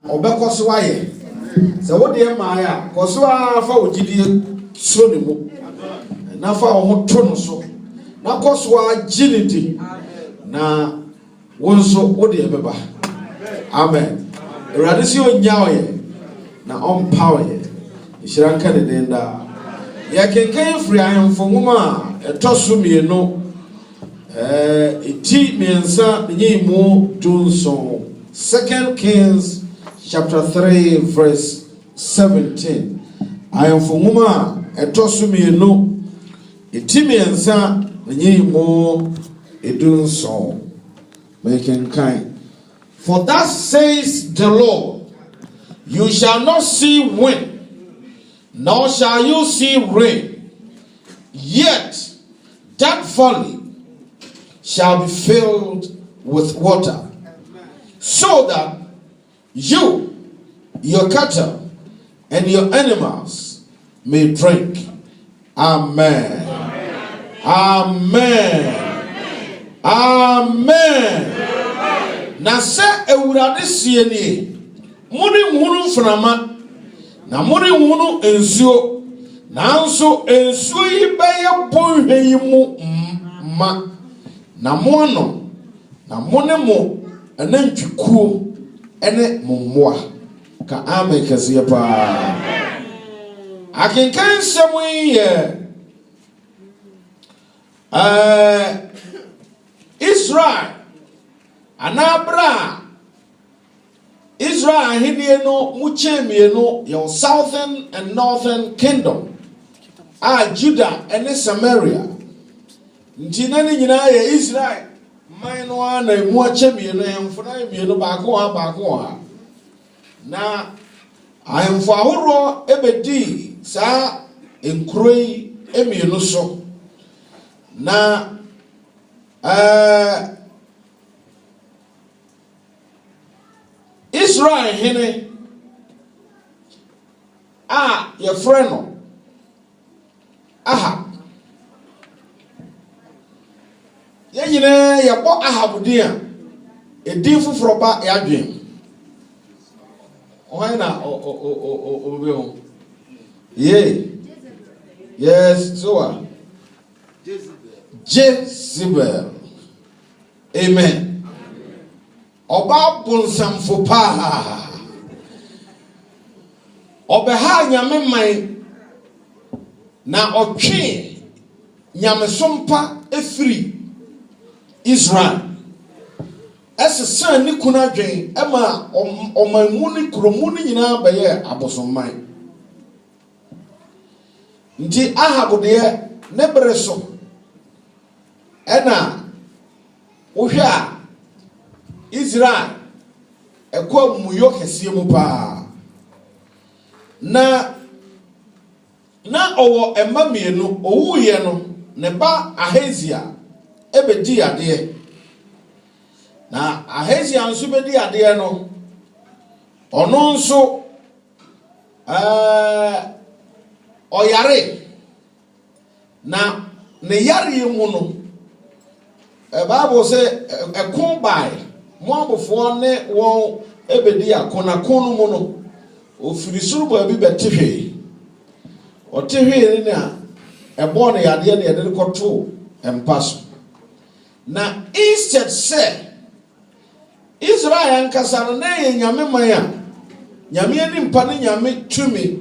obekoswaye se wo de maaya koswa fa ogidie so ne mu na fa wo to no so na koswa ginity na wonso wo de beba amen radisi onyaoye na on power shiranka de denda ya kenkan free ayemfo nwoma etoso mienu iti miensa nyimu Johnson 2 Kings chapter 3 verse 17 ayemfo nwoma etoso mienu iti miensa nyimu Johnson making kind. For thus says the Lord, you shall not see wind, nor shall you see rain, yet that valley shall be filled with water, so that you, your cattle, and your animals may drink. Amen. Amen. Amen. Na se ewurade sie nie muri hunu mframa na muri hunu ensuo nanso ensuo yi beye bonhwe yi mu ma na mo no na mo ne mo anantwikuo ene mommoa ka amen kase pa akinkan semu ye Israel anabra Israel hidie no muchemie no your southern and northern kingdom Judah and Samaria ntina ni nyina ye Israel man no na mu achemie no emfona emie no baako ha na ayemfo ahoro ebedi sa enkroi emie no so na Israel hene your friend no Ahab yanyine yabo Ahab dia edi fufuro ba yadwen why na o yes so Jezebel. Amen. Oba bonsamfo pa. Obeha nyame man na otwe nyame sompa efiri Israel. Ese ni kuna dwen ema omanmu ni kromu ni nyina baye abosoman. Nti Ahab de ne breso ena uhwa Israel ekwa muyo kese mu pa na owo emamienu owuye no ne ba Ahazia ebedi ade na Ahazia nso bedi ade no ono nso oyare na ne yare mu no Bible say ekon bai moabofo ne won ebedi akona konu mu no ofiri suru ba bi betehwe otehwe ni na ebo ne yade ne yade koto empaso na instead say Israel ankasa no na ye nyame man a nyame ani mpa ne nyame tumi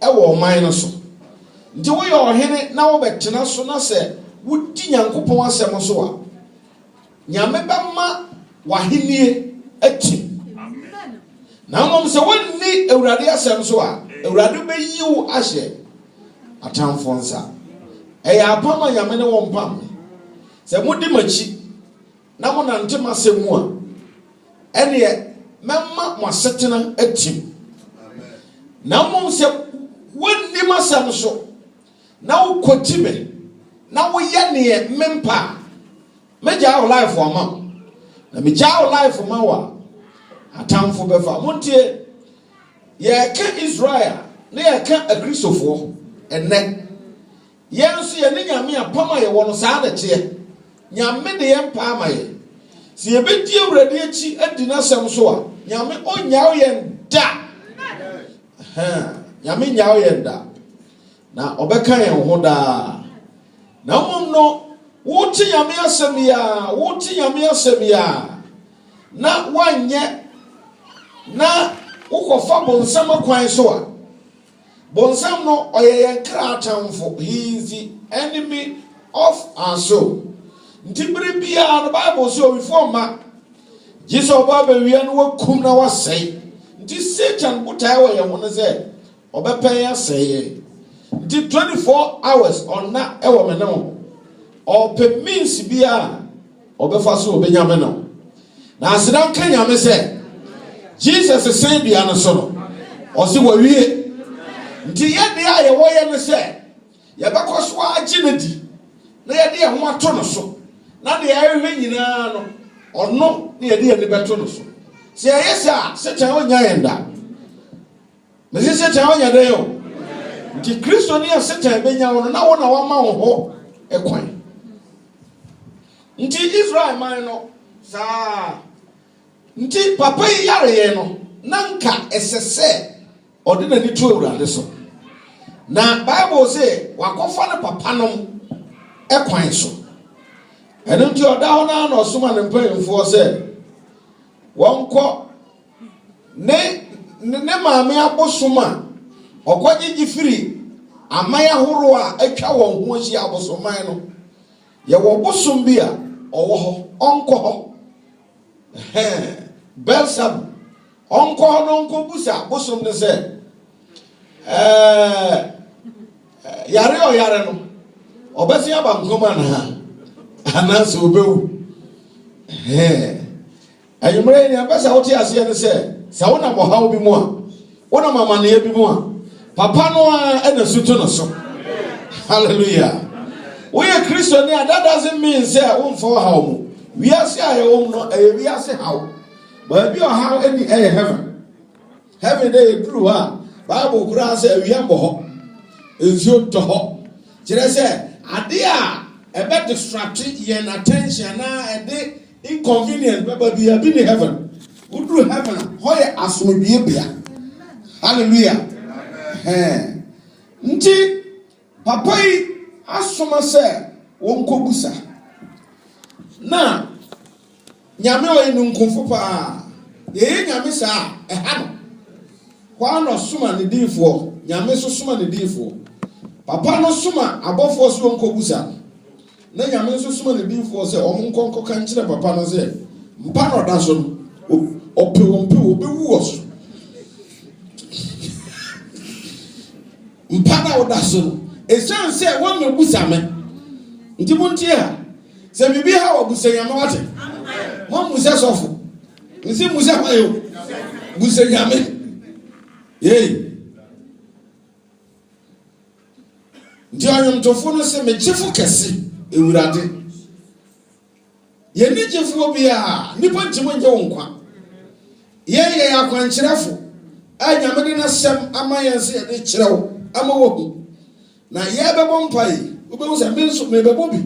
ewo man no so nti wo ye ohene na wo betena so na se wudi nyankopon asem so a nyame bema wahenie ati na mom se wonni ewurade asem so a ewurade beyiw ahye atamfo nsa eya apama nyame ne won pam se mudi machi na mo nante masemu a ene memma mo setena atim na mom se wonni masem so na wo kotibe na wo ye ne mempa meja our life for ma na meja our life for ma wa atamfo befa montie ye ka Israel na ye ka akristofo enne ye nso ye ne nyame apama ye wono saa de tie nyame de ye mpa ma ye si ye bedi awurade achi adi na sem so a nyame onyaaw ye da nyame nyawo yɛ da na ɔbɛka yɛn ho da na mmom no wote nyame asɛm ya na wanyɛ na wokɔfa bonsam akwan so a bonsam no ɔyɛ yɛn kra atamfo. He is the enemy of our soul. Nti bere bia no Bible say before ma Jesus oba be wi no wakum na wasɛe. Nti Satan botae wɔ yɛn ho no sɛ ɔbɛpɛn asɛe. Nti 24 hours ɔna ɛwɔ me no ɔpɛ means bia ɔbɛfa so ɔbɛnya me no. Na aseda nka nyame sɛ Jesus sɛn bia no so no ɔse wawie. Nti yɛde a yɛwɔ yɛ no sɛ yɛbɛkɔ so agye no di na yɛde yɛn ho ato no so na de yɛhwɛ nyinaa no ɔno na yɛde yɛn bɛto no so. Sɛ yɛyɛ sɛ a Satan ɔnya yɛn da. Mesi Satan ɔnya dɛ yo. Nti Kristo ne yɛ Satan bɛnya wo no na wo na wama wo ho ɛkwan. Nti Israel man no saa nti papa yi yare yɛn no na nka ɛsɛ sɛ ɔde n'ani to Awurade so. Na Bible say wakɔfa ne papa nom ɛkwan so. Ɛno nti ɔda hɔ na ɔsoma ne mpanyinfoɔ sɛ wɔnkɔ ne maame abosom a ɔkɔgyegye firi aman ahorow a atwa wɔn ho ahyia abosoman no. Yɛwɔ bosom bi a ɔwɔ hɔ ɔnkɔ hɔ. Belsab ɔnkɔ hɔ no nkɔbusa bosom ne sɛ yare ɔyare no ɔbɛsi aba nkɔma na anaasɛ ɔbɛwu. Anwummerɛ ni abɛsɛ wote aseɛ ne sɛ sɛ wonam ɔhaw bi mu a wonam amanneɛ bi mu a papa no a ɛna suto no so. Hallelujah. Woyɛ Kristo ni a that doesn't mean sɛ womfa ɔhaw mu. Wiase a yɛwɔ mu no ɛyɛ wiase haw. Baabi ɔhaw ɛni ɛyɛ heaven. Heaven dɛ yɛduru hɔ a Bible koraa sɛ awia mbɔ hɔ nsuo tɔ hɔ. Kyerɛ sɛ ade a ɛbɛ distract yɛn attention na ɛde inconvenience bɛba bi abi ne heaven. Uduru heaven hɔ yɛ asomdwie bea. Hallelujah. Nti papa yi asoma sɛ wɔnkɔbusa na nyame ɔyɛ nunkumfo paa. Yɛyɛ nyame saa ɛha no hɔ no soma ne dinfoɔ nyame so soma ne dinfoɔ. Papa no soma abɔfoɔ so wɔnkɔbusa na nyame nso soma ne dinfoɔ sɛ ɔmo nkɔnkɔka nkyerɛ papa no sɛ mpa no ɔda so no ɔpɛ ɔbɛwu wɔ so. Mpa na ɔda so no ɛsiane sɛ wɔmmɛbusa me. Nti montie a sɛ biribi ha wɔbusa nyame wate wɔmmusa sɔfo nsi musa hwayo busa nyame. Nti ɔnwomtofo no sɛ mekyefo kɛse Ewurade yɛni gyefo bi a nipa ntimo nje wo nkwa yɛyɛ akwankyerɛfo a nyame de na sɛm ama yɛn sɛ yɛde kyerɛw ama wo hu na yɛbɛbɔ mpae wobɛhu sɛ me nso mebɛbɔ bi.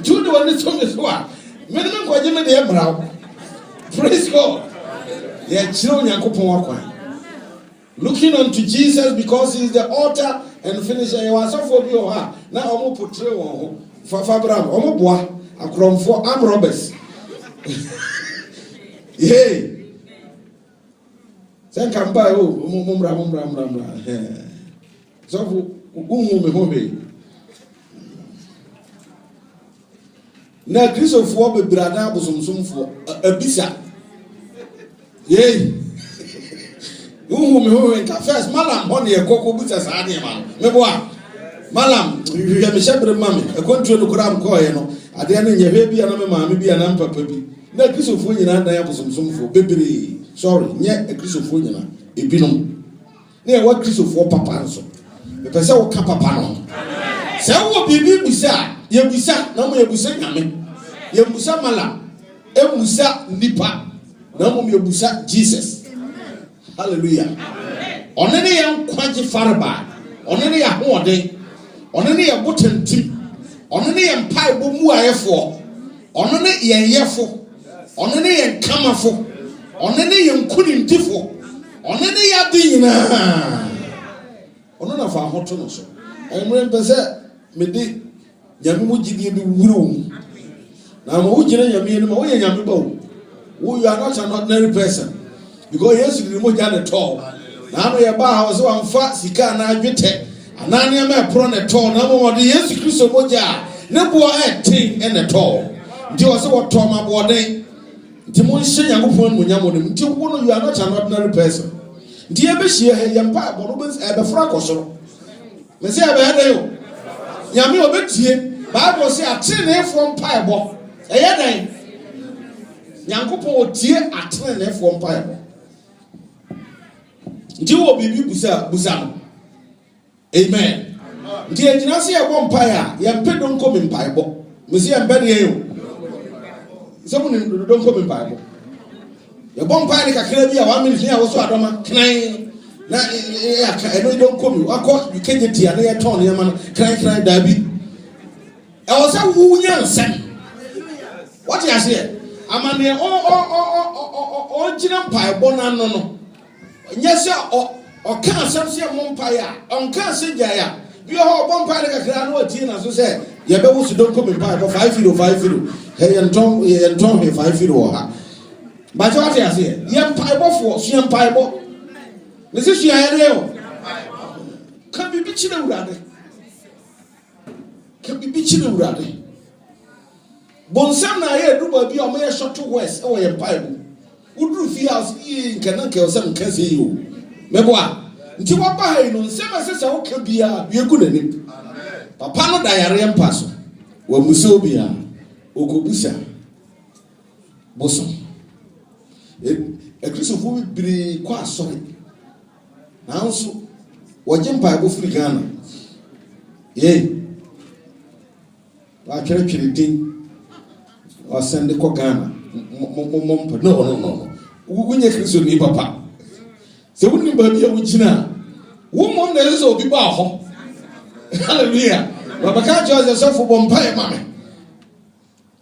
Jude wɔ ne to me so a mene me nkɔgye me deɛ mmaraw. Praise God. Yɛkyerɛw Nyankopɔn akwan. Looking unto Jesus because he is the author and finisher. You are so for you now. Omo portray one Fafa Bram. Omo boa akromfo arm robbers. Hey. Sen kan ba o mumra. So me home. Na Christopher be brada bosomsomfo abisa. Hey. First, Malam, on your cocoa boots as I am. Meboa, Malam, you have a shepherd mammy, a country to cram coin. At the end of your baby, and mamma, maybe an amper baby. No Christopher, and I have some for baby. Sorry, yet a Christopher, a binum. Near what Christopher papa so. The person will capapano. So what be bisa, Yabusa, no more Yabusa Yamin. Yabusa Malam, Ebusa Nipa, no more Yabusa Jesus. Hallelujah. Onene ya nkwaje faraba. Onene ya hoɔden. Onene ya botantim. Onene ya mpaebɔ mu ayefo. Onene ya yefo. Onene ya nkamafo. Onene ye nkunim tifo. Onene ya di nyina. Ono na fa hoto no so. Emre mpese me di nyame mu gidie bi wuro. Na ma wo gina nyame no ma wo ye nyame ba wo. You are not an ordinary person. Because yes, you remove the tall. Now you buy house one fat sika na adwete. Anania me pro ne tall. Na mo de Yesu Kristo moja. Ne bo e tin e ne tall. Nti wo se wo tall ma bo den. Nti mo hye Yakobon mo nyamo dem. Nti wo no you are not an ordinary person. Nti e be hye he yempa bo no be e be fra kosoro. Me se e be he yo. Nyame obetie. Bible say atenefo mpa e bo. E ye dan. Nyankopon otie atenefo mpa e bo. Nti wo bibi busa no. Amen. Nti ejina se e bo mpa ya, ye mpe don ko me mpa e bo. Me se e mbe de yo. Se mo ni don ko me mpa e bo. Ye bo mpa ni kakra bi a 1 minute ya wo so adoma kran na ya ka e no don ko me akọ you can get ya na ye ton ya man kran da bi. E wo se wu nya nsem. What you say? Amane o jina mpa e bo na no. Nyese o kan asem se mo mpa ya on kan se gya ya bi ho bo mpa de kakra no ati na so se ye be wo su don ko me mpa ko 5 euro he yenton he 5 euro ha ba jo ati ase ye mpa bo fo so ye mpa bo ne se su ya re o kan bi chi na urade bonsam na ye du ba bi o me ye short west e wo ye mpa bo udru fi house nkana ke o se nka se yo meboa nti wo ba ha no nsema se se wo ka bia wie gu nani papa no da yare mpa so wa muso bia okobusa boso Christopher bibiri kwa asori na nso wo je mpa bo firi Ghana wa twere din wa sende ko Ghana no wunye Kristo ni papa se wunni ba bia wugina wo mom na yeso obi ba ho hallelujah baba ka joze sofo bompa e mame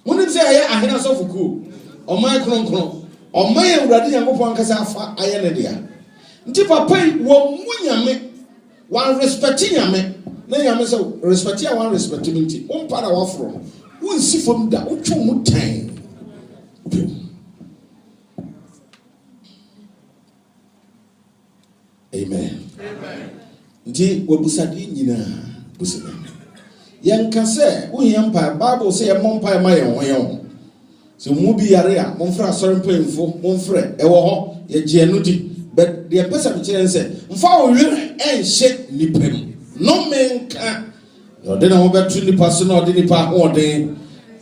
wunni se aye ahena sofo ku o mai kronkron o mai Awurade Yakobon ankasa afa aye ne dia nti papa wo munyame wan respect nyame na nyame se respect ya wan respect minti o mpa na wafro wonsi fom da o twu mu tan. Amen. Nti wabusadi nyina busana. Yanka se unyampa Bible say yampa ma ye so mu bi yare a momfra asori mpemfo momfre ewo ho ye gye no di but the person kire se mfa wo wi enhye nipem no menka yo de na ho betu nipa so na ode nipa ho ode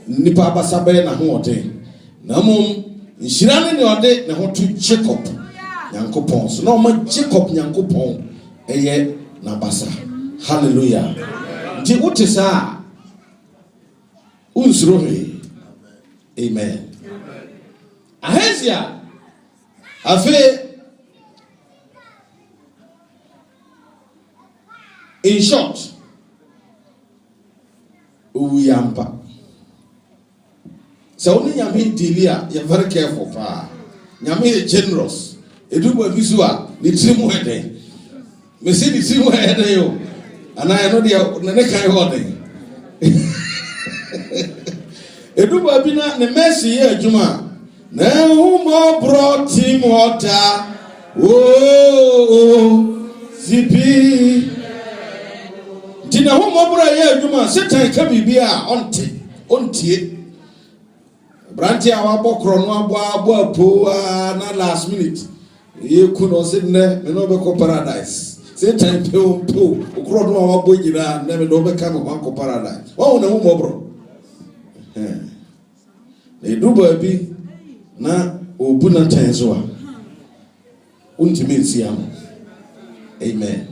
nipa basabe na ho ode na mom nhira ne ode na ho tu Jacob Yankopon so no ma Jacob Yankopon eye na basa hallelujah di utisa unsuro he amen Ahazia afi in short uyampa so oni nyame dilia you very careful pa nyame is generous edubo visual ni trimu hede me see ni trimu hede yo ana I know dia ne kan hode edubo bi na ne mercy ye adwuma na humo brought him water zipi dina humo bra ye adwuma setan ka bibia ontie branti awa bokro no abo apo na last minute ye kuno se ne me no be ko paradise setan pe okro no awa bo nyira na me no be ka ko paradise wo na humo bro e duba bi na obuna tenzo a untimi nsiam amen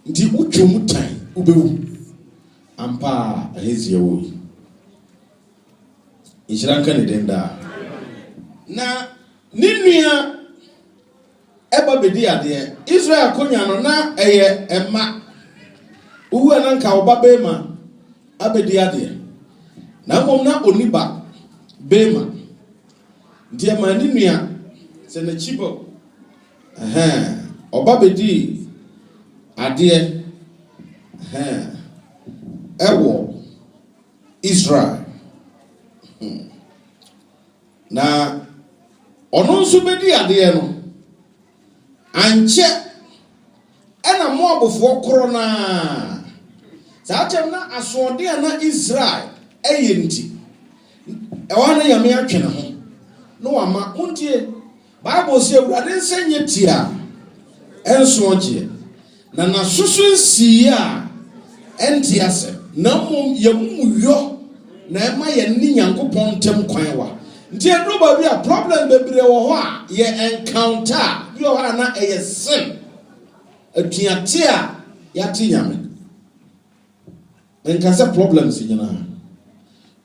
ndi utwom tan ubewu ampa Ahazia wo injiranka ne denda na ninua eba bedi ade Israel konya no na eye ema uwu na nka oba bema abedi ade na mom na oniba bema Dear Manimia, send a chibo. Obabedi, a dear, Ewo, Israel. Na ono nso bedi ade no anche ena mo abofo koro na saa chem na asode na Israel eyenti e wana yame atwene ho no wama untie Bible say Awurade nsenye tia enso oje na susu nsi a enti ase na mom yamuyo na ema ye ni Nyankopɔn ntem kwan wa nti edro ba bi a problem bebre wo ho a ye encounter bi wo ha na eye sin atuate a yate nyame enka se problems nyina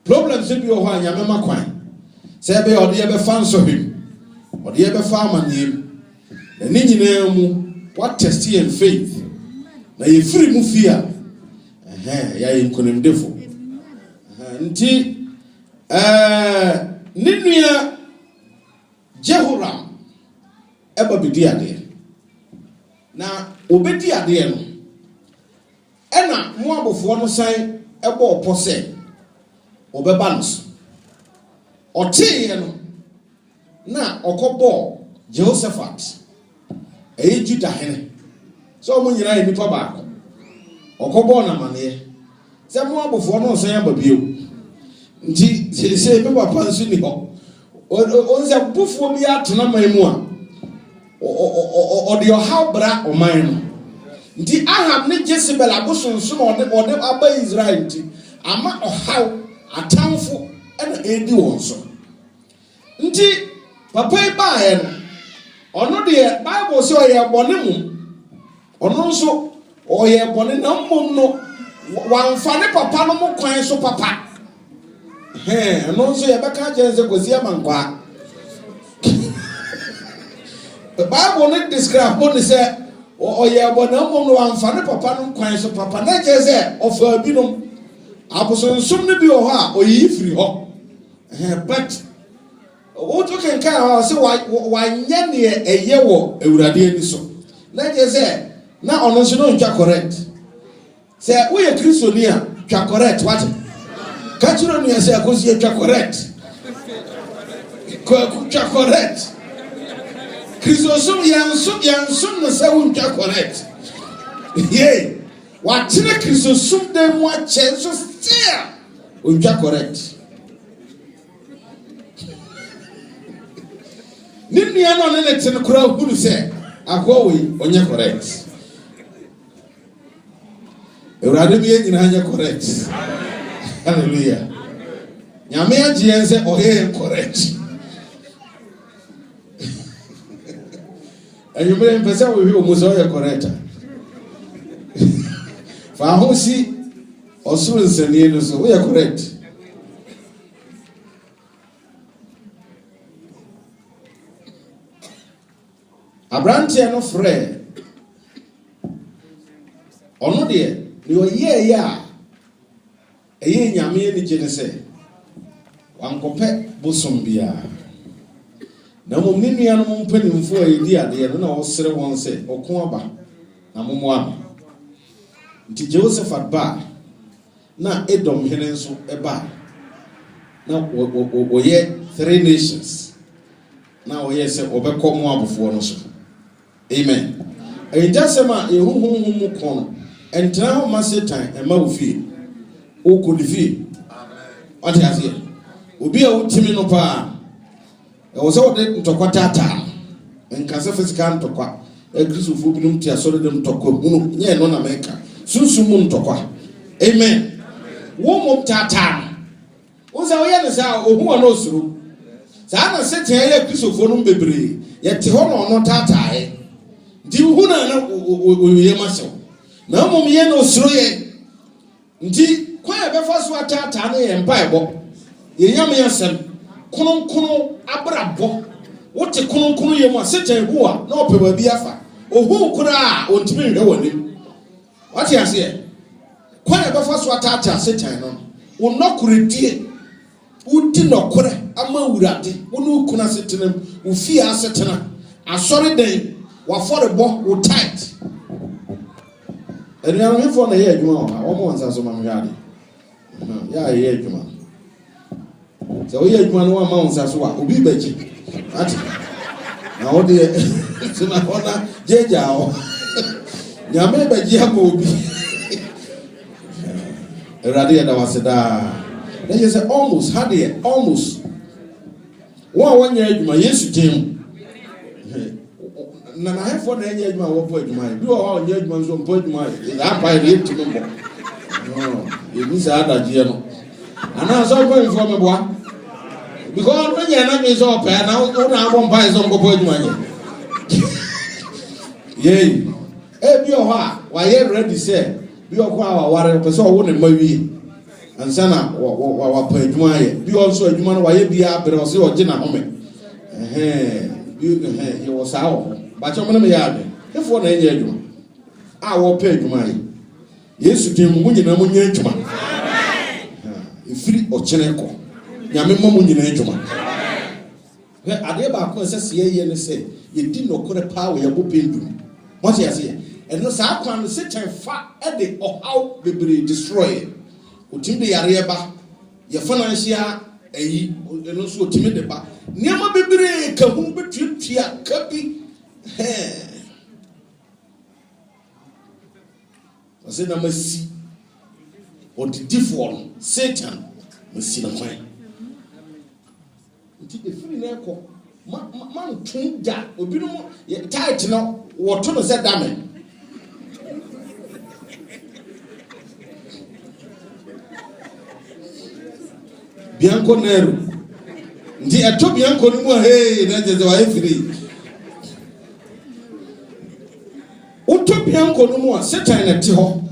problems bi wo ho a nyame makwan se be ode ye be fan so him ode ye be fa amanem na ni nyina mu what test in faith na ye free mu fia ya ye nkonimdefo nti Ninuya Jehoram eba bedi ade na obedi ade no ena Moabofo no san eba opose obeba no otie no na okobo Jehoshaphat Juda hene so mo nyina ye nipa baako okobo na mane se Moabofo no san aba bio nti se be papa nso ni ho onse bufo bi atena maimu a o de how bra o man no nti Ahab ne Jezebel abosonso na ode aba Israel nti ama o how atamfo na edi won so nti papa ba ye no ono de Bible say o ye bone mu ono nso o ye bone na mmom no wanfa ne papa no mo kwan so papa no so yebeka jense kosi amankwa the Bible not describe what say o ye bona mom no amfa ne papa no kwan so papa na jeze of abinom abosonsum ne bi o ha o yi firi ho but what you can kind say wa nya ne eye wo Awurade ani so na jeze na ono so no ntwa correct say we ye Kristoni a twa correct what Kachiro ni ase akosi etwa correct. Twa correct. Krisosum yansum na se untwa correct. Ye. Watine krisosum dem wa chenso still untwa correct. Nini ano ne tene kura hunu se akowe onye correct. Awurade bi nyina anya correct. Hallelujah. Nyame agye say oye correct. And you may pesa we wi omuso oye correct. Fa ho si osuru nsanie no so oye correct. Abrantie no frɛ ono de ni oye ya eye nyame ni gye ne se wankopɛ bosom bia na mom ne nua no mpanimfo a yedi ade no na wɔsere wɔn se ɔko aba na momo ama nti Jehoshaphat ba na Edom hene nso eba na wɔyɛ 3 nations na wɔyɛ se ɔbɛkɔ Moabfo no so amen ɛnjasema ehuhuhu mu kono entra ho ma Satan ema ofie o kodifie ɔte ase obi a wotimi no pa e wo se wo de ntokwa tata nka se physical ntokwa e Kristofo bi num ti asore de ntokwa hunu nye no na meka sunsun mu ntokwa amen wo mo tata wo se wo ye ne sa ohu wa no suru sa na Satan ye Kristofo num bebre ye te ho no no tata e di hu na ye ma se na mom ye no suru ye ndi kwa befa so atata na ye mpa ebo ye nyame yasem kono abrabo wote kono ye mo Satan hu a na opewa bi afa ohu kura ontimi hwe wani wati ase kwa befa so atata Satan no wo nokoredie Udi no kore ama wurade wonu kuna setenam ufi asetena asori den wa forebo wo tight enu me for na ye adwuma o mo wansa so ma hwade ya ye adwuma so we adwuma no ma wansa so wa obi baji ati na o de sina hona jeja o nyame baji ama obi erade ya da waseda. Then you say almost, how do you almost? One year, you my yes, Jim. Now I have for the year, my one point, my do all year, my son point, my that by the to number. No, it means I had a general. And I saw going from a boy because when you're not is up, and I won't buy some point money. Yea, hey, be your heart, why you ready, say, be your power, whatever, so wouldn't maybe. And sana wa pa adwuma ye bi also adwuma no wa ye bia bere o se o gina home ye wo sa wo ba che mo na me ya ade efo na enye adwuma a wo pa adwuma ye Yesu din mu nyina mu nya adwuma efiri o kene ko nyame mo mu nyina adwuma ade ba ko se se ye ne se ye di no kore pa wo ye bo pendum mo se ya se e no sa kwa no se chen fa e de o how bebre destroy Otimi yare ba ye financial eyi eno so otimi de ba niam bebre ka hu betuatua ka bi ase na masi odidifo Satan masi na kwan nti de firi na ekọ man tun ja obi no tight no woto no se dame Bianco Nero. Ndi ato Bianco ni mo hey na je wa free. Uto Bianco no mo Satan na ti ho.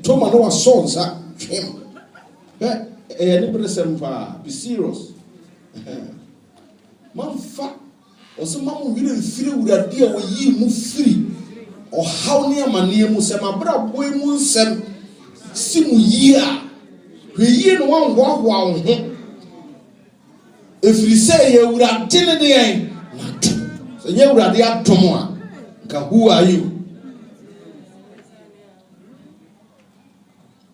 To ma no wa sonsa twem. Ni bresem fa be serious. Man fa o se mamu wire mfiri wurade a oyi mu firi. O haw ne amane mu se mabra boy mu nsem simu yi a hweye no wan hoahoa wo ho efiri se ye wurade ne de yan na to se ye wurade atom a nka who are you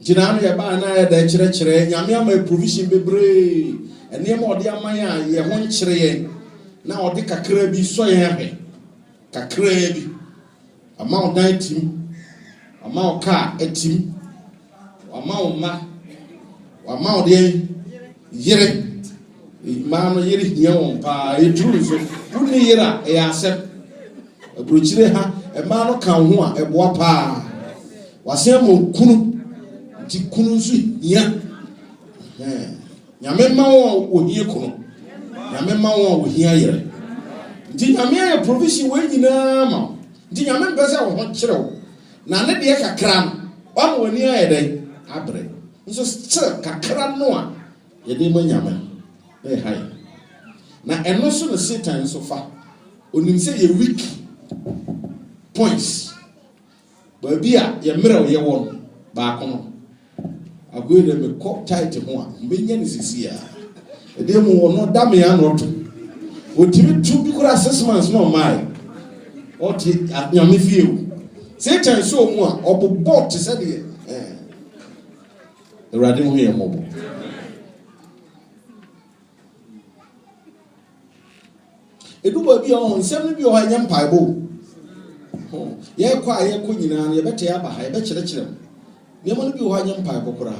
jina no ye ba na ye da kire nyame ama provision bebre ene ma ode aman a ye ho nkire ye na ode kakra bi so ye hwe kakra bi ama odan tim ama oka etim ama oma wama ode yire ma no yire hia won pa eturu so woni yira e asem abrochire ha e ma no kan ho a eboa pa wasem kunu ti kunu so hia nyame ma wo hie kunu nyame ma wo hia yire nti nyame ya provision we nyina ma nti nyame mpese wo ho kire wo na ne de kakra no wani ayedai abre nso still kakra no a ye de manyama e hai na eno so no Satan so fa onim se ye weak points ba bia ye mmerɛ ye won ba kono agoe de me ko tight ho a mbenya ne sisia e de mu wono da me ya no to otimi tu bi kura 6 months no mai oti nyame fie o Satan so mu a obobot se de Erade ho ye mobo eduba bi on nsem bi o ha nyam paibo ye kwa ye ko nyina na ye bete ya ba ha ye be kire ne mo bi o ha nyam paibo kura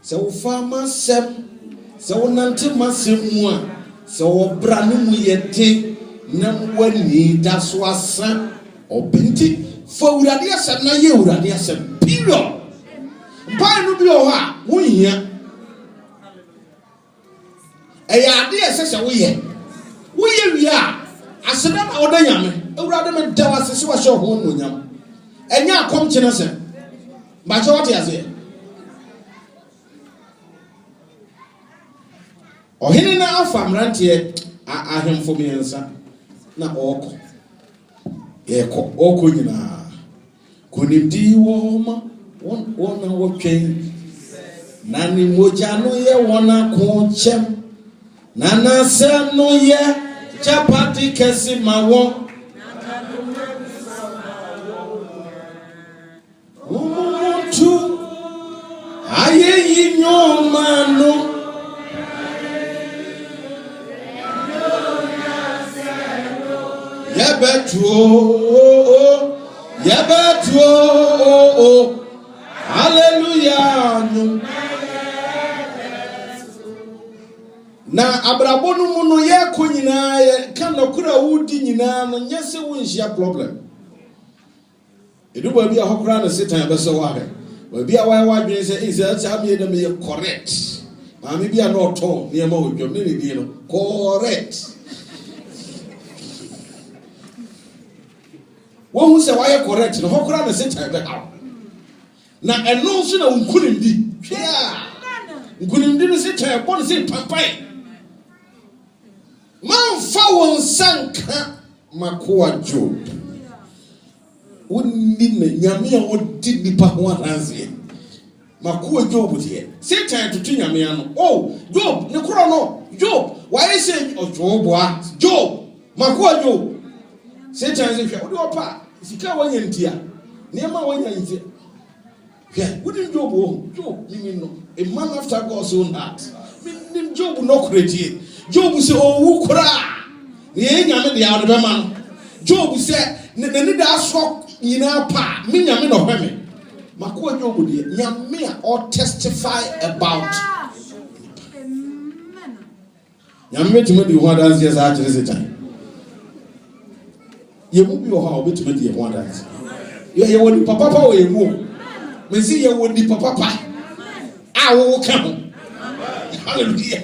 se wo fa ma sem se wo nante ma sem mu a se wo bra no mu ye te na wani da so asa obinti fa urade asem na ye urade asem period Pai no bi o ha wo hia e ya ade esese wo ye wi a aseda na oda nyame ewurade me da wasese wa hye ho no nyam enya akom kine se ba che wote ase ohene na afa mrantie ahemfo miensa na oko ye ko oko nyina konimdi wo ma wona wo twen Nani moja no ye wana kuchem. Nana se no ye chapati kesi mawo. Umutu aye yinyo mano. Yebetu hallelujah. Na abrabonu muno ye kunyina ye kana kura wudi nyina no nyese wonhia problem. Edu ba bia hokura na Satan be so wa he. Ba bia wa dwen se is am ye dem ye correct. Ma me bia no to ne ma odwom ne ne no correct. Who say why correct no hokura na Satan be ha. Na eno so na unkunimdi. Hwea. Unkunimdi no Satan bon se pampai. Man fa sanka makoa Job. Wonni na nyame a wodi nipa ho aranse. Makoa Job tie. Satan tutu nyame ano. Oh, Job, ne kro no. Job, why say Job a? Job, makoa Job. Satan say hwe, wodi opa. Sika wanya ntia. Niema wanya ntia. Hwe, wodi Job o. Job, mimi no. A man after God's own heart. Nim Job no credit. Job say owu kura ye nyame de ya de be ma no. Job say ne da so nyina pa me nyame no hweme makoa Job de nyame a or testify about nyame betime de ho dance yes a kire se tan ye mu bi o ha betime de ho dance ye woni papa o ye mu me si ye woni papa a wo ka ho hallelujah.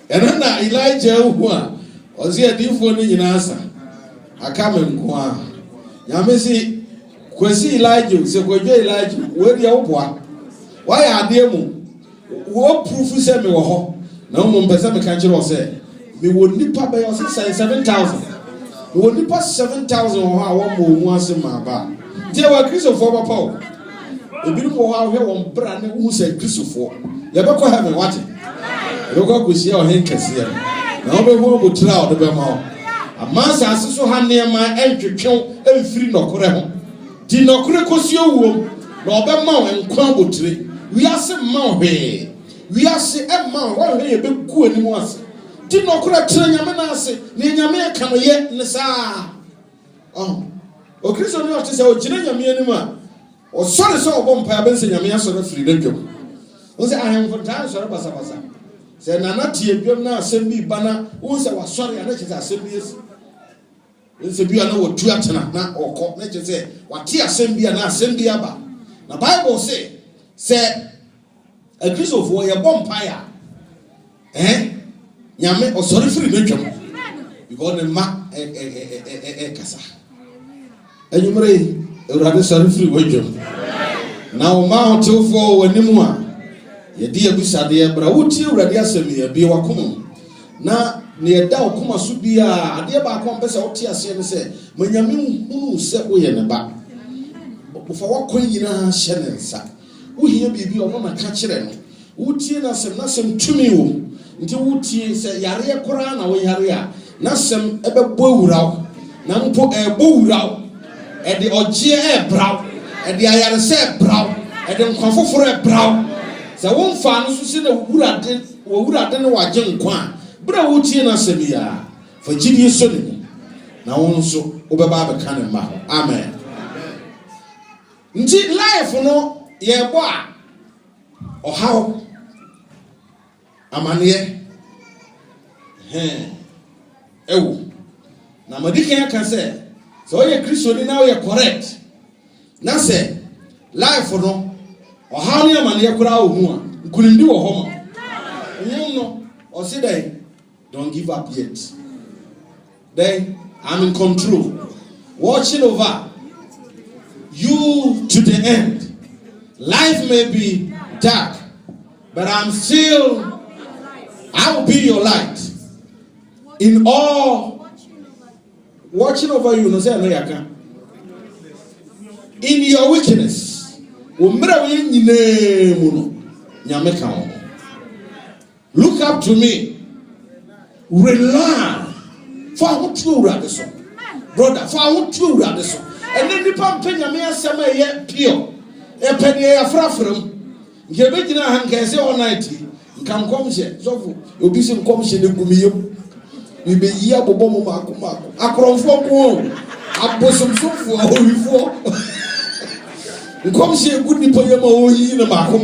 And then Elijah who was here different in answer. I come and go on. Yamesi, Kwesi Elijah, say Elijah, where you are? Why are they? What proof is me? No one person can say, we would nip up by your 7,000. We would nip up 7,000 or how one more once in my bar. There were Christopher Paul. A beautiful how here one brand who said Christopher. You ever have me watching? Look up with your hankers here. Now we will try the Bema. A man's ass so hand near my entry kill every free no correct. Did not correct your womb, Robert and crumble tree. We are some mount here. We are say a man one day a big good anymore. Did not correct Yamanasi, Nina come yet, Nessa. Oh, Christian, you have to say, oh, Jenna Mianima. Or sorry, so bomb pabins in Yamia sort of free legion. Was I am for time, sir, Basa. Say Nana Tiabium now send me banner, who say was sorry, and let us assembly. It's a biano or Tuatana or court, let us say, what Tia Sembia now send the Abba. The Bible say a piece of warrior bonfire. Yame or sorry free legion. You got a mark a casa. And you may rather sorry free legion. Now, Mount 24 when Nimua. Ye dia bisa dia bra wuti urade asemi ya bi wakom na ne yeda okoma so bia ade ba ko mpese wote ase ne se manyame hunu se woye ne ba bofa wakon nyina hye ne nsa wo hia bibi ono na ka kire no wuti na sem tumi wo nti wuti se yare kora na wo yare a na sem ebebo wuraw na mpo ebo wuraw e de ogie e braw e de ayare se braw e de nkofoforo e braw. So one fan who said a wood no wagen kwa, but I would see an assembia for Gideon Sunday. Now also Obaba can ma. Amen. Nti life no ye boy or how amanie ewu na madike can say so ye Christian now you correct. Na say life no or how near man yakura who couldn't do a home. You know, or say they don't give up yet. Then I'm in control, watching over you to the end. Life may be dark, but I will be your light. In all, watching over you, no say no yaka. In your weakness. Umbra we nyine muno nyame ka ho. Look up to me. Rely. For how to rather so. Brother, for how to rather so. And then the pump nyame asem eye pure. E pede ya frafram. Nke be gina han ka se all night. Nka nkom hye. So obi se nkom hye ne gumiyem. We be yi abobo mo mako. Akromfo ko. Abosomfo ohifo. Nkom hye good nipa yem oyi ne mako.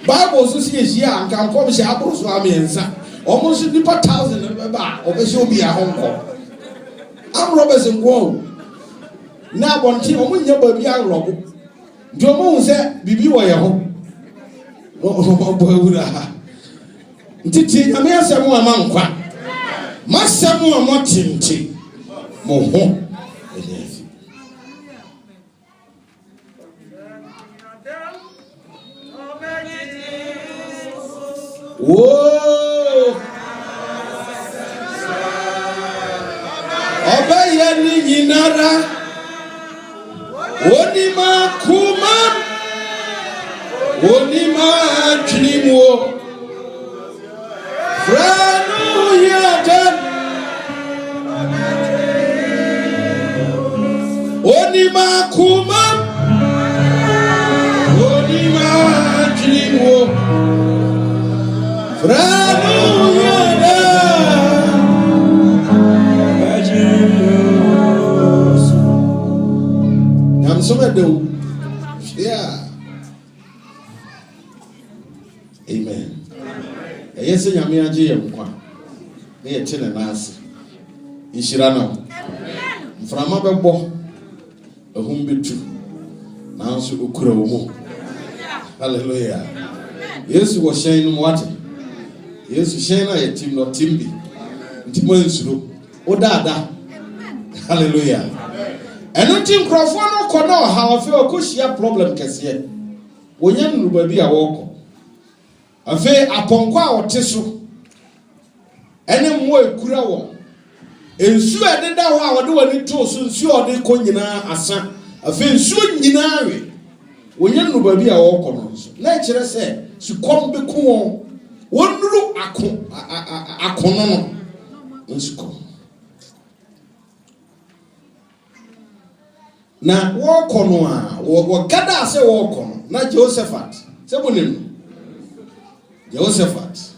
Bible so see hia nka nkom hye aboroso amiensa. Almost nipa 1,000 ba obese obi a honko. Am Roberts ngo. Na bonti omunya ba bi arobo. Nti omo se bibi wo ye ho. Mo bo awura. Nti ti nyame asem ama nkwa. Masem ama tinti. Mo ho. Whoa! Obaya ni yinara. Onima kuma. Onima chinimo. Franu yadan. Onima kuma. Onima chinimo. I'm so mad though. Yeah. Amen. Yes, Yami Aji Yamqua. They are chilling us. Ishirano. From a bo, a whom be true. Now, so Ukro. Hallelujah. Yes, was sharing water. Yes, sharing a team not Timby. Timothy. O dada. Hallelujah. And no team Crawford no know how I feel a share problem kesiye. Wonya nuba bi a woko. Afe aponkwa oteso. Ene mo ekura wo. Ensu ededa ho a wode wani to so nsu ode ko nyina asa. Afe nsu nyina we. Wonya nuba bi a woko no so. Na kire se sukom be ko wonuru akono no. Nsukom. Na woko no a wo gada ase woko no na Josephat se bonim Josephat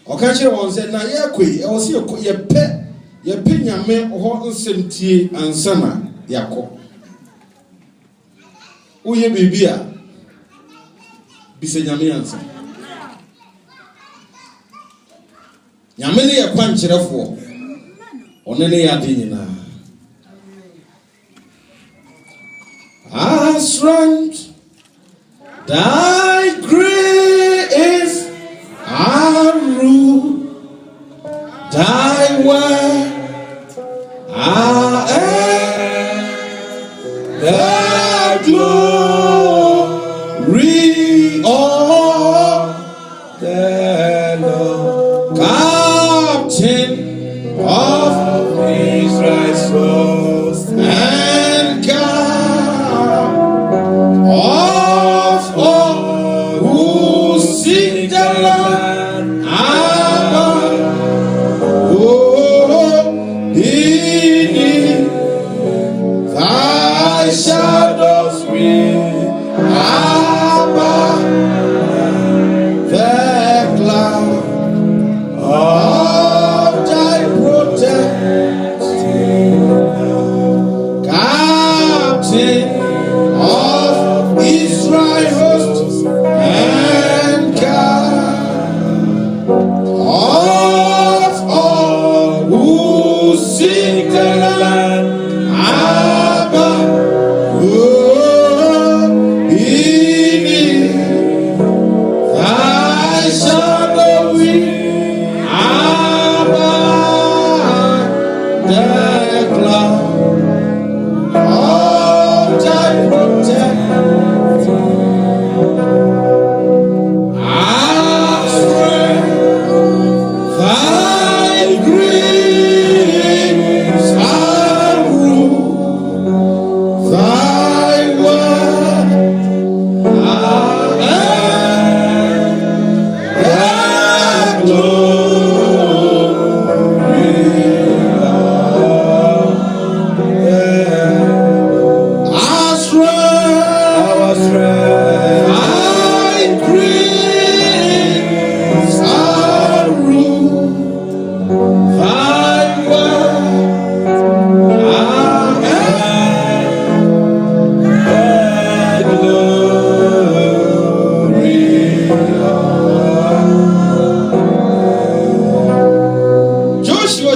o ka kire won se na ye koi e wo se ye pe nyame ho nsemtie ansana yakọ uye bibia bise nyame ansa nyame ne ye kwankyerefo one ne ya de nyina strength, thy grace, our rule, thy word, our air, the glory of the Lord, Captain of Israel's host, and God of all who seek the Lord, beneath thy shadows we above the cloud of thy protection.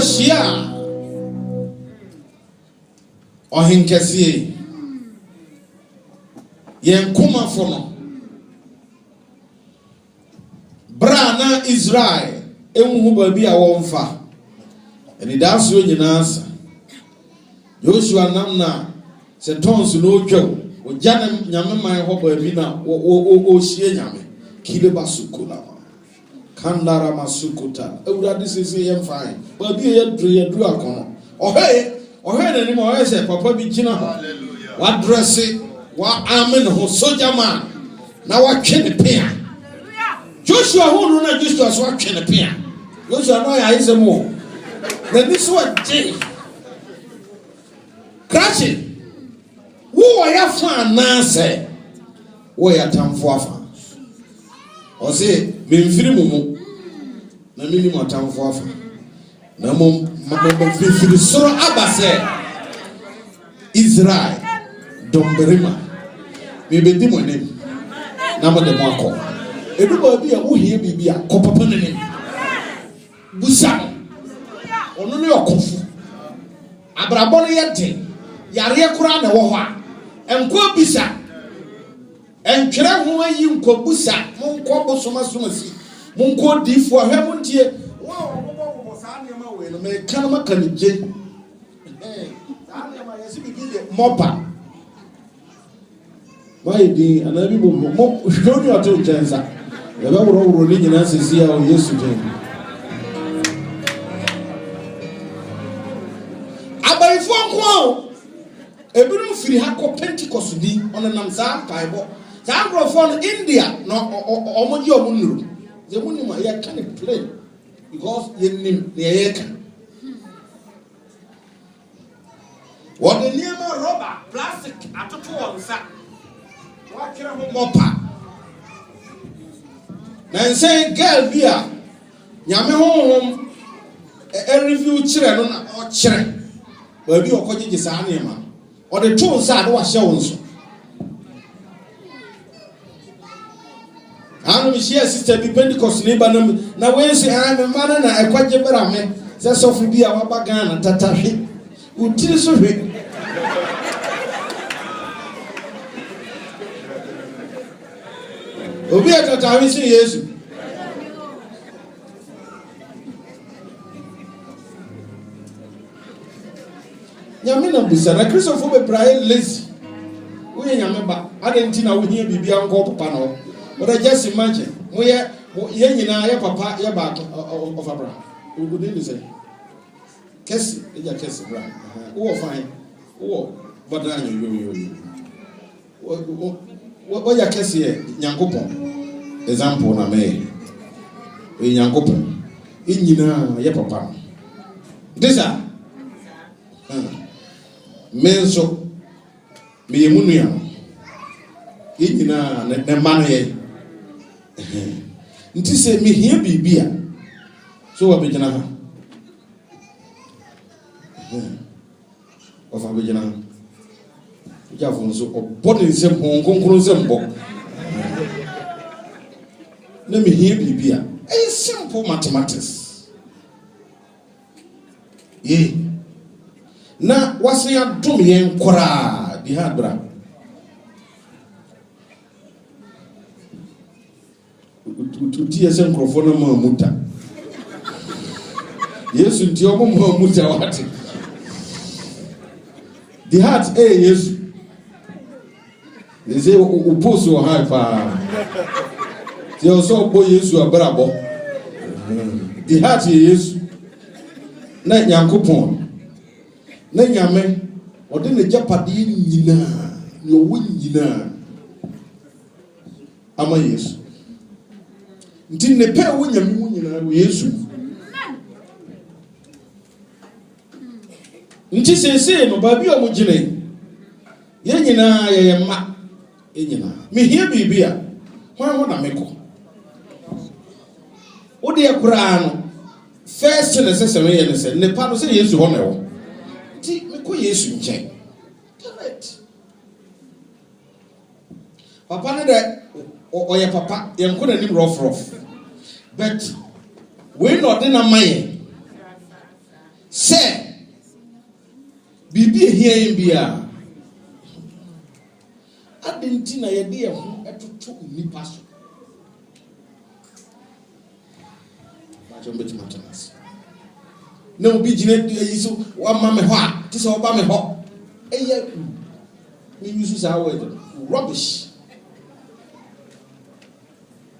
shia ohenkese yen kuma fono bra na Israel enwu ba bi a wonfa eni daso nyinasa Joshua namna se tons no twa o jana nyame man ho ba bi na o hie nyame kile basukula kandara masukuta ewurade sese yem fine ba bi ye dru akono ohe na ni mo se papa bi gina ho wa dresse wa amen ho soja man na wa twene pia Joshua hu na Joshua so wa twene pia Joshua no ya izemo na ni so je crash wo ya fa na se wo ya tamfo afa o se memfiri mumu na mini mo tamfo afa na mo fifiri soro abase Israel domberima me bedi mo ne na mo de mo akọ edu ba bi a wo hie bibia ko papa ne ne busa ono ne okofu abrabo ne yete yare kura na wo ho a enko bisa entwere ho ayi nko busa mo nko bosoma somasi mo nko difo ahwe mo ntie wo sa ne ma we no me kan maka ne je sa ne ma yesi bibi de mopa why di anabi bo mo shoni ato jenza ya ba woro ni nyina sesi ya Yesu je abaifo nko ebinu firi ha ko Pentecost di onenam za Bible za agrofon India no omoji omunuru ze munima ya can play because yenim ne yeka what the name rubber plastic atoto onsa wa kira ho mopa na say girl bia nyame honhom review kire no na o kire ba bi okogege sa na ma o de to sa do wa hye wonso anu mi share sister bi Pentecost ni ba na we say me mana na ekwaje bra me se sofu bi a wa ba Ghana tatahwe utiri so hwe obi tatahwe si Yesu nyame na bisa na Christopher be prayer lazy we nyame ba adenti na wo hia bibia nko papa na wo but just imagine we ye nyina ye papa ye ba of Abraham we go dey say kesi eja kesi bra wo fine wo bodan yo wo ya kesi ye nyankopon example na me we nyankopon nyina ye papa disa menso me yemunu ya nyina ne manu ye nti se me hia bibia so wa bejina ha of abejina ja fun so obodin se honkonkron se mbo na me hia bibia simple mathematics na wase ya dum yen kora di hadra uti ese microphone ma muta Yesu nti omo ma muta wate the heart Yesu leze uposo ha pa ti o so bo Yesu abrabo the heart Yesu na Nyankopon na nyame ode ne japade nyina yo wo nyina ama Yesu nti ne pe wo nyame mu nyina wo Yesu nti sese no ba bi o mu gine ye nyina ye ma e nyina me hia bibia ho na meko wo de akura no first ne sese me ye ne se ne pa no se Yesu ho na wo ti me ko Yesu nche correct papa ne de o ye papa ye nko na nim rough but we no de na maye Bibi here in Bia. I didn't think I idea to talk me pass. No be Jeanette, so one mamma hot, this all by me hot. We use our word rubbish.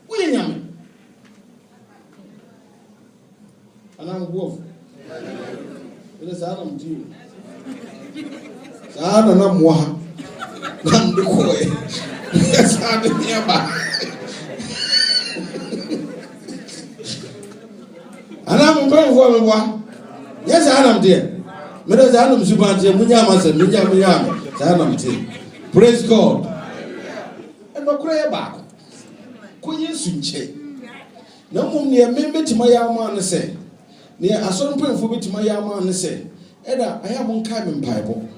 William and I'm wolf. It is Adam too. I don't know more. I'm the boy. Yes, I'm the nearby. And I'm going for one. Yes, I am dear. Medas Adam Zubanti, Munyamas, and Munyam, Sanam. Praise God. And no cry back. Could you soon check? No more near member to my young man say. Near a son point for me to my young man say. Edda, I am on Carmen Bible.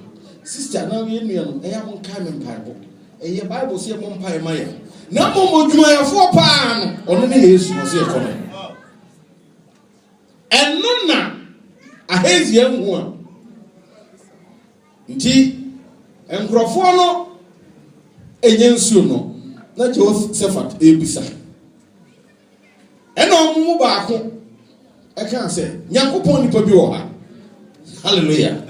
Sister, now you know, I am on Carmen Bible. And your Bible say, Mon Pie Maya. No more do I 4 pounds on any issue, was here coming. And none. A hazy young one. Nti, and Crofono, a young suno, not your Sefat, Ebisa. And on move back, I can't say, Yankupon the Pabua. Hallelujah.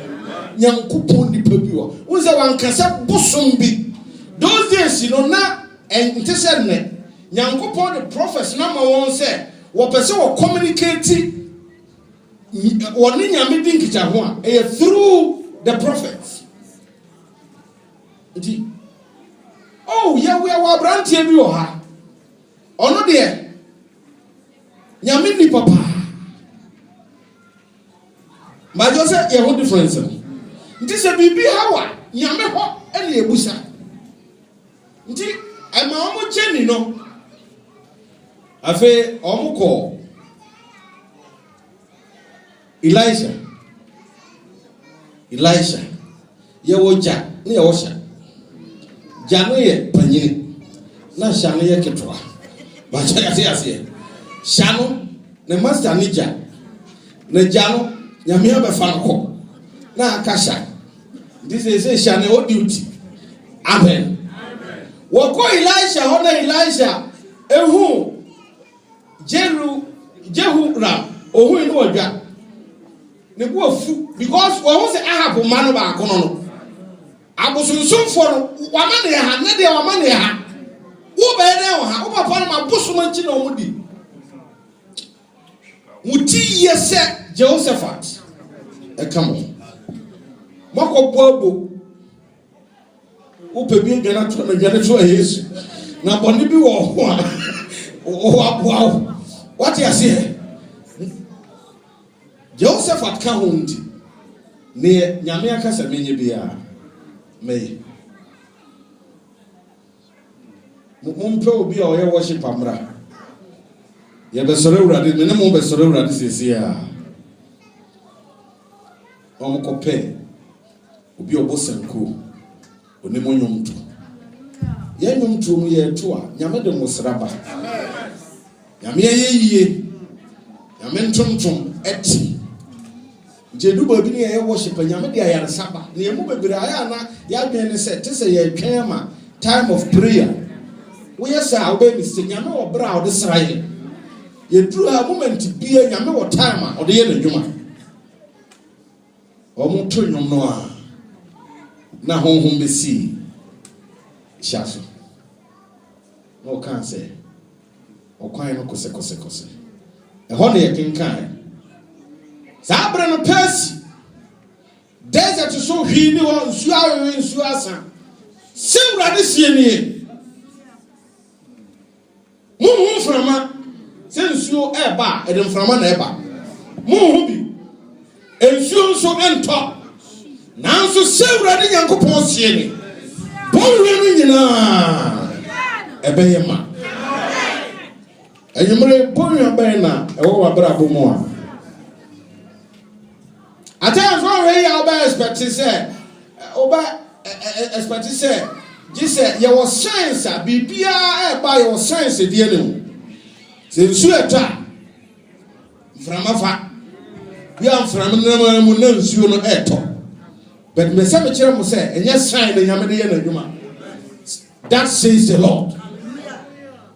Yankupon the Pabua. Was a one cassa busumbi. Those days, you know, now, and interceding. Yankupon the prophets, number 1 said, what person will communicate. Through the prophets. Oh, yeah, we are branch here. You are. Oh, no, dear. Yamini papa. My Joseph, you have difference. This is a baby hour. Yameho, and Yebusa. I'm almost Jenny, no. I feel almost Elisha, Yawoja, Neosha, Janoye, Panini, Na Shanoye Ketua, Bachayasi, Shano, the master Nija, Nejano, Yamia Befanko, Na Kasha. This is a Shano duty. Amen. Wako Elisha, Honor Elisha, Ehu, Jehu Ram, Ohu in Waja. Because we say I have a man back on. I was soon for one man, not their money. Who bear now? Who upon my bushman or Moody? Muti, yes, sir, Josephat. Come on. Mako Bobo. Who pay me again to the janitor is now Bonnie or wow. What you say? Joseph at Kahundi near Yamiaka Samini May Mumpo be our worship Amra. Yabasura did minimum Basura this year. Omocope will be a boss and cool. Unimonum to Yanum to me tour, Yamadam was Rabba Yamia ye Yamentum eti. Jeduba bi ne worship anyame de ayare saba ne mu bebere aya na ya dwen ne se te se ye twen ma time of prayer we yes a obe mi se nyame wo bra o de sraye ye duru a moment bi nyame wo time a o de ye na dwuma o mu to nwom no a na honhom be si shaso no kan se o kwan no kose e ho ne ye kenkan Sabra no Percy. Desert to so he knew on Suaru in Suasa. Silver this year. Moon from a since you eba and then from an eba. Moon and so and top. Now so silver the young couple seeing. Born in a bayama. And you may born your banner, or a bravo more. At times, one way I expect to say, expect to say, just say, you was science, be by your science, dear. Since you are from a fact, you are from the name of no eto. But me say me kire mo say enye sign na nyame de ye na adwuma. That says the Lord.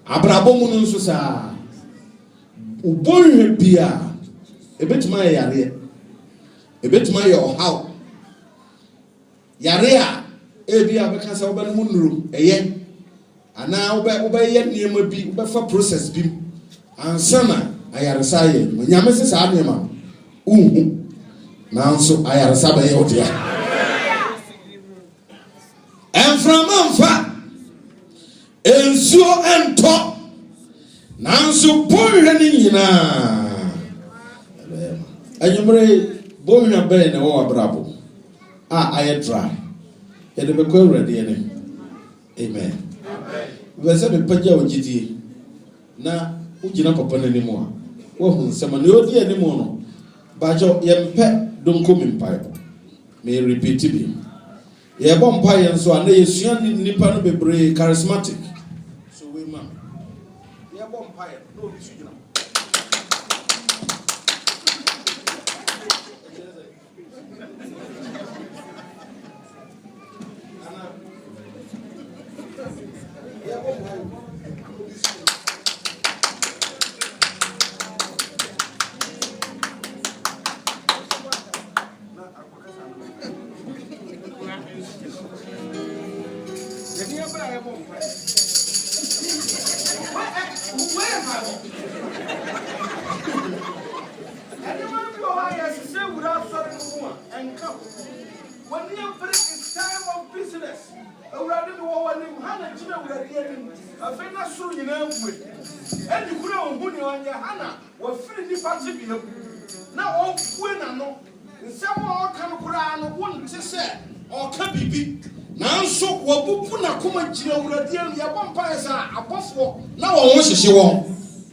Abrabo mu no nso sa. Ubonhwe bia ebetima yare. Ebetima ye ohaw. Yare a ebia beka say oba no mu nuru eye. Ana oba ye niema bi oba fa process bi. Ansana ayaresa ye. Nyame se sa niema. Nanso ayaresa ba ye odia. From Amfa Enso ento Nanso boyre ni nyina Anyumre boyre be na wo abrabo aye dry e de be ko ready ene amen we say be pagya ogidie na ugina papa na nimu a wo hu nsema na odi animu no ba jo yempe donko mimpai me repeat bi ye bom pa yen so ana yesua nipa no bebre charismatic so we ma ye bom pa yen no bi su gina ana ye bom pa yen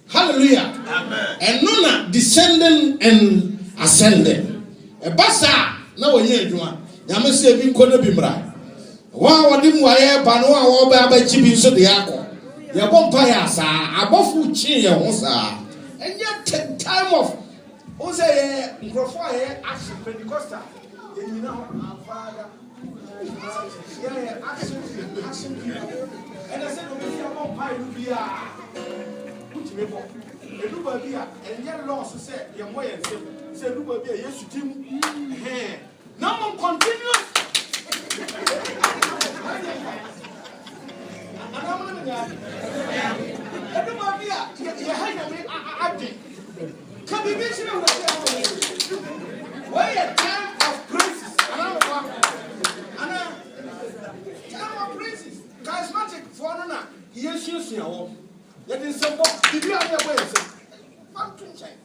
hallelujah amen and nona descending and ascending e basa na wonye adwuma nyame se bi nkona bi mra wa wode mu aye ba no a wo ba ba chi bi so de akọ ye bompa ya sa abofu chi ye ho sa enye time of o say nkrofo aye action pentecostal ye nyina ho afaga yeah action and I said we see bompa you bia Eduba bia enye loss say ye mo ye nsem say eduba bia Yesu tim now I'm continue eduba bia ye hanya me adi can be mentioned why a time of crisis ana time of crisis charismatic for na Yesu suawo yet in some box, did you have your way? One to check.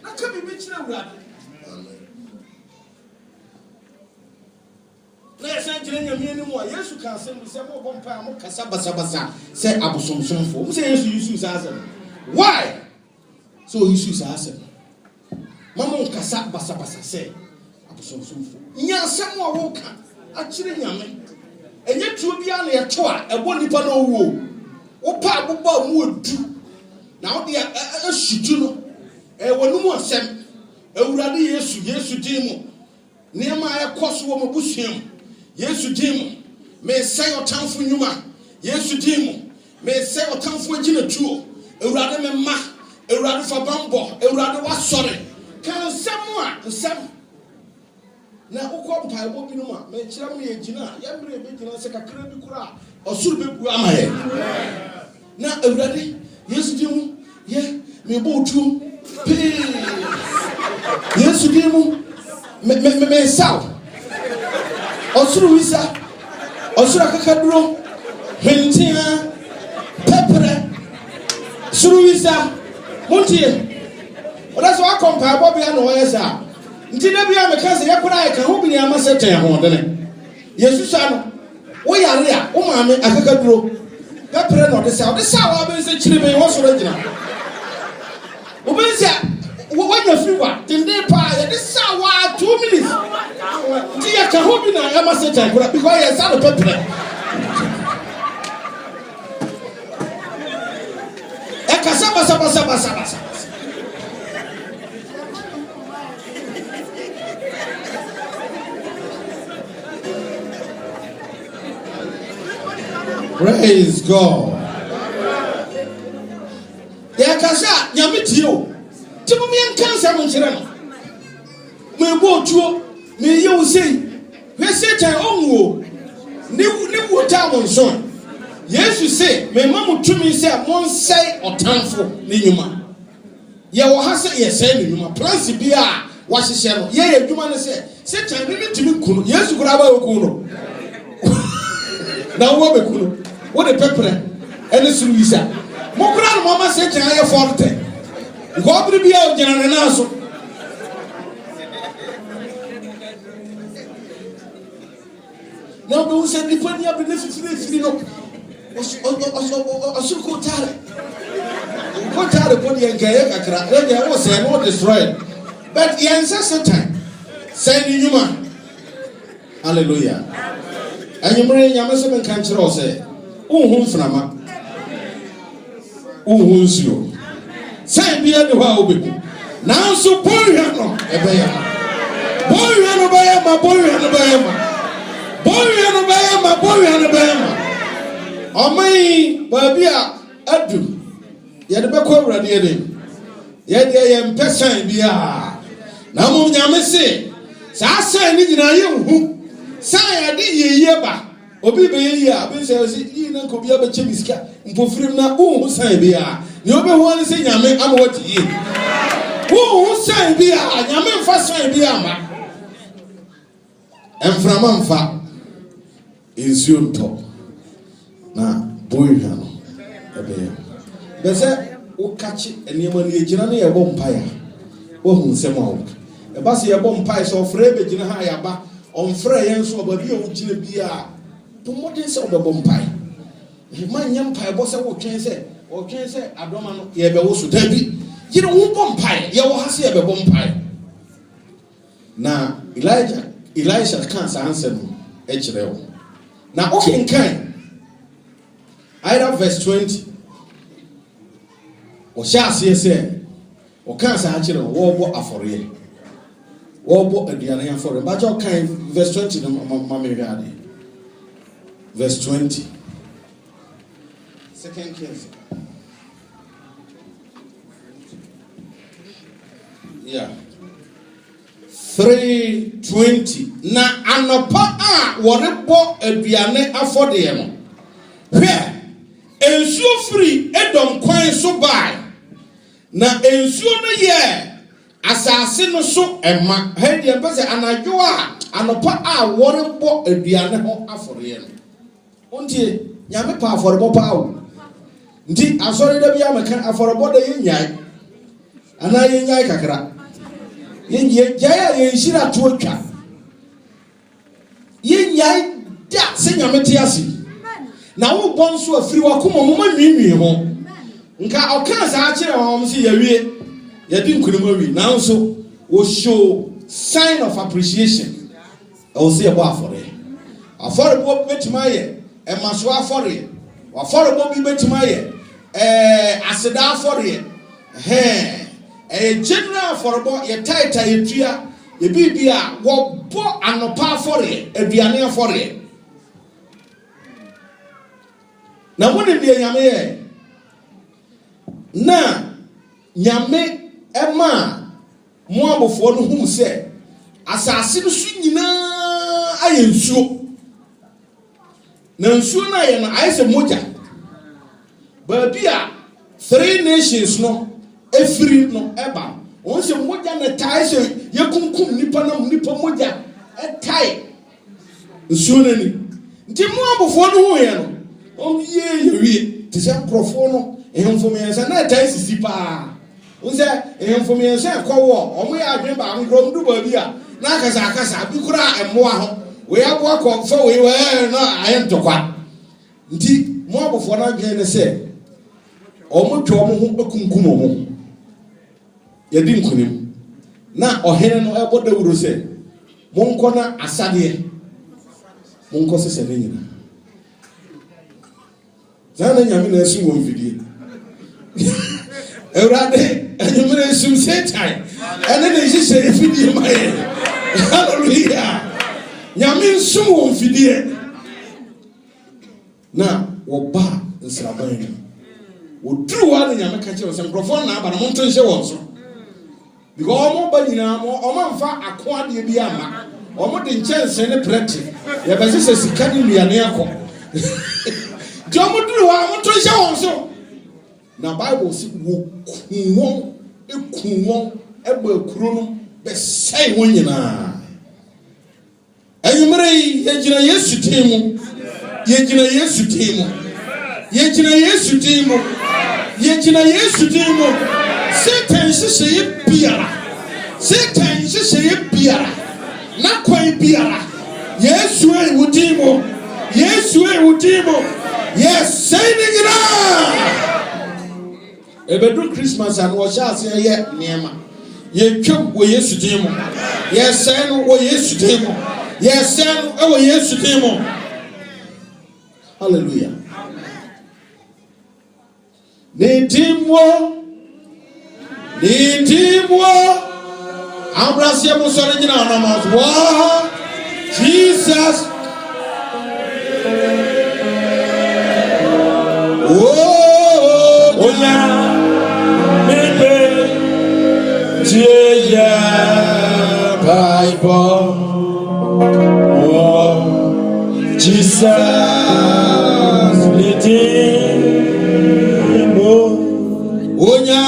Not to be mentioned. Let's enter in your minimum. Yes, you can send me some more pound. Casabasa say Abusum for who says you use answer. Why? So you use answer. Mamma Casabasa say Abusum for. Yes, someone woke up. Actually, Yaman. And yet you be on a tour, a one nipa no woe. Opa boba mu edu na wo de ashutu no wonu mu asem ewurade Yesu din mu niam ayekoso wo mabusuam Yesu din mu me say otamfo nyuma Yesu din mu me say otamfo agina tuo ewurade me ma ewurade fa bambo ewurade wasore kan nsem na ukọ mpaebo bi no ma me kira mu ye gina ya mre be gina se kakra bi kura osuru bebu amaye na ewurade Yesu di mu ye me bo tu pe Yesu di mu me saw osuru wisa osuru akakaduro hentia pepere suru wisa muntie oda so akompa abo bia no yesa nti na bia me kan se yakura e kan ho bi ni amasete ho de Yesu sa no wo yare a wo maame akakaduro pepere no de sa wa be se chire be wo so regina wo be se wo nya fiwa tinde pa ye de sa wa 2 minutes nti ya kan ho bi na amasete kura because ye sa no pepere e kasaba Praise God. Yakasa Yamitio. Timumian cancer Moncherano. Me go to me, you say, we set our own. New town son. Yes, you say, my mamma to me say, one say or tanful, Nima. Ya wahasa ye say Nima, plus Bia, what she said, yea, you man say, set time limit to me, yes, you could have a kuno. Now, what a kuno, what a pepper, and a Suisa. Mokran, Mamma said, I have forte. God will be out, General. Now, don't say the funny up in this, you know. I should go tell it. Go tell the body and Gayaka, then I was saying, what destroyed. But the ancestor time, send you man. Hallelujah. And you bring your Muslim country or say, whom from who's you? Say, be at the wild people. Now, so boy, you know, a bear. Boy, you know, my boy, you know, boy and a boy and a bama. Oh, my, baby, I do. Yet the back over the ending. Yet I am person be now. Yamese. Sasa ni na you. Say I did ye yeba. Obi be ye ya. Be say you na ko bia be chemiska. Mpofrim na who say bia. You be one say nyame am what ye. Who say bia? Nyame fa say bia ma. Enframanfa. Insunto na boyhwa no ebe be se wo kachi enema ne gina na yebo mpaya wo hu nsem awo e ba se yebo mpaya so frɛ be gina ha ya ba on frɛ yen so ba bi a wo gina bia to modern se obebo mpaya man nyam mpaya bo se wo twen se adoma no ye be wo so dabi gina wo bo mpaya ye wo ha se ye be bo mpaya na Elijah kan sa answer no e kire wo. Now, okay, in kind, either verse 20 or shall say, or can't say, actually, war for you. War at the other for him, but your kind, verse 20, verse 20. Second Kings. Yeah. 3:20 na anopa a worebo aduane afode no hwe ensuo firi edom kwan so bai na ensuo no ye asase no so ema ha die pese anajo a anopa a worebo aduane ho afode no ontie nyame pa aforebo pa wo nti asori da bia meka aforebo da yenyai ana yenyai kakra ye jaya ye shira tuotwa ye nyai da se nyamete ase na wo bonso afiri wakoma moma nwiinwi ho nka oka sa akire ho se yawie ya di nkunuma wi na nso wo show sign of appreciation o se ebo afore bo betima ye e maso afore bo bi betima ye aseda afore general forbo ye title ye tua ye bibia wo bo anopa afore aduane afore na mo ne bia nyame ye na nyame ema mo abofo no hum se asase no su nyina ayensuo na nsuo na ye no ayese moja ba bia 3 nations no efiri no eba won se moja na tai se yekunkum nipa na nipa moja etai nsuo nani nti mo abofo no hu ye no on ye yewie ti se krofo no ehemfomiensa na tai sisi pa won se ehemfomiensa ekwo omo ya adwen ba ngrom du ba bia na akasa bi kura emmoa ho we aboa ko fa we na ayentokwa nti mo abofo na adwen ne se omo twa omo ho ekunkum omo yedi nkunim na ohene no ebo dawuro se monko na asade monko se ne nyina zana nyame na esu won fidie Eurade nyame na esu setan ene na isi se fidie maye hallelujah nyame esu won fidie na wɔba nsraban no woduru wa ne nyame ka kyerɛ sɛ nkrɔfoɔ na aba no monto nhyɛ wɔn so because ɔmo ba nyinaa ɔmo mfa akoadeɛ bi ama ɔmo de nkyɛnse ne prɛte yɛbɛsɛ sɛ sika ne nnuane akɔ nti ɔmo duru wa monto nhyɛ wɔn so na Bible si wɔku wɔn eku wɔn ɛbɔ akuro no bɛsɛe wɔn nyinaa ayumere yi yɛgyina Yesu din mu yɛgyina Yesu din mu yɛgyina Yesu din mu yɛgyina Yesu din mu Satan hyehyɛ biara Satan hyehyɛ biara na kwan biara Yesu wo din mu Yesu wo din mu yes say ne nyinaa ebedu Christmas and wɔhyɛ ase yɛ nneɛma yɛtwam wɔ Yesu din mu yɛsɛn no wɔ Yesu din mu yɛsɛn no wɔ Yesu din mu hallelujah Nidimwo Abrasia musore nyina anamos wo Jesus Oya mebe Jeya Bible Oh Jesus leading Onya